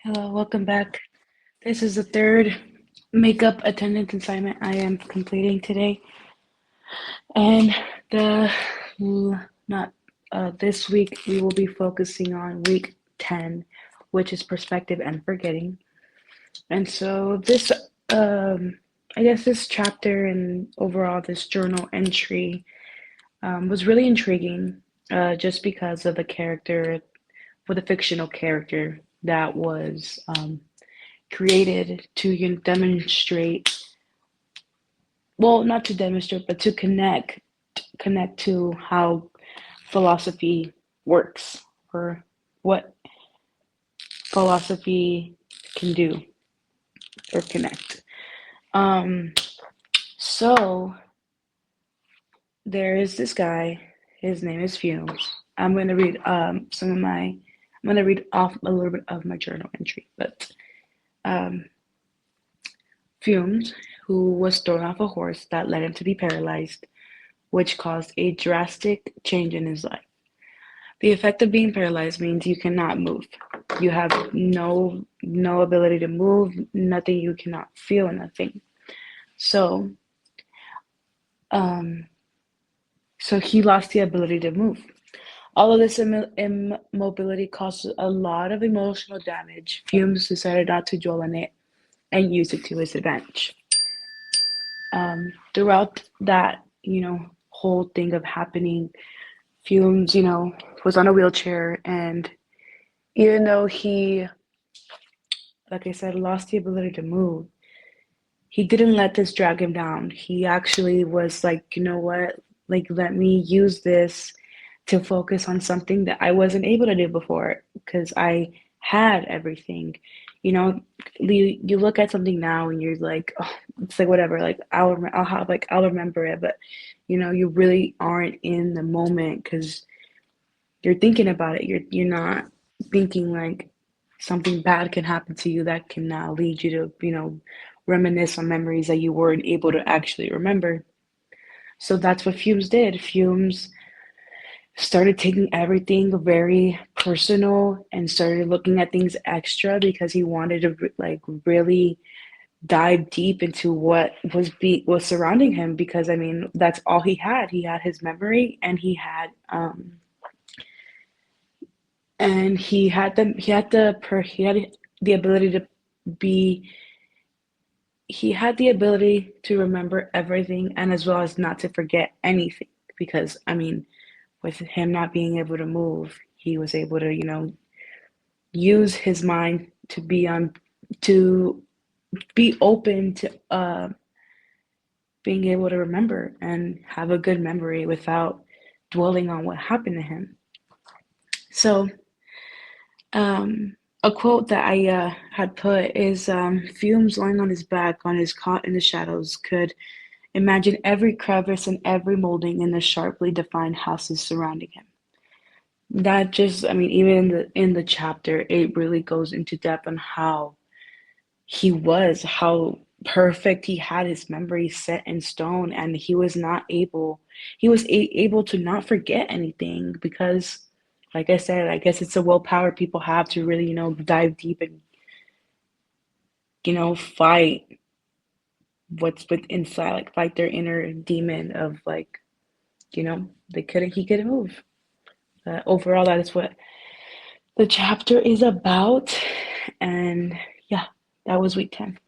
Hello, welcome back. This is the third makeup attendance assignment I am completing today. And the not this week we will be focusing on week 10, which is perspective and forgetting. And so this I guess this chapter and overall this journal entry was really intriguing just because of the character, for the fictional character that was created to demonstrate, well, not to demonstrate, but to connect to how philosophy works, or what philosophy can do or connect. Um, so there is this guy. His name is Fumes. I'm going to read I'm going to read off a little bit of my journal entry, but um, Fumes, who was thrown off a horse that led him to be paralyzed, which caused a drastic change in his life. The effect of being paralyzed means you cannot move. You have no ability to move, nothing, you cannot feel nothing. So um so he lost the ability to move. All of this immobility caused a lot of emotional damage. Fumes decided not to dwell on it and use it to his advantage. Throughout that, whole thing of happening, Fumes, was on a wheelchair, and even though he, like I said, lost the ability to move, he didn't let this drag him down. He actually was like, you know what? Like, let me use this to focus on something that I wasn't able to do before because I had everything. You know, you look at something now and you're like, oh, it's like whatever. Like I'll remember it, but you really aren't in the moment because you're thinking about it. You're not thinking like something bad can happen to you that can now lead you to, reminisce on memories that you weren't able to actually remember. So that's what Fumes did. Fumes started taking everything very personal and started looking at things extra because he wanted to like really dive deep into what was surrounding him, because I mean that's all he had. He had his memory, and he had the ability to be he had the ability to remember everything, and as well as not to forget anything, because I mean with him not being able to move, he was able to use his mind to be open to being able to remember and have a good memory without dwelling on what happened to him. So a quote that I had put is, Fumes lying on his back on his cot in the shadows could imagine every crevice and every molding in the sharply defined houses surrounding him. That just, I mean, even in the chapter, it really goes into depth on how perfect he had his memory set in stone, and he was able to not forget anything because, like I said, I guess it's a willpower people have to really, dive deep and, fight what's inside, like fight their inner demon of like, he couldn't move. Overall, that is what the chapter is about. And yeah, that was week 10.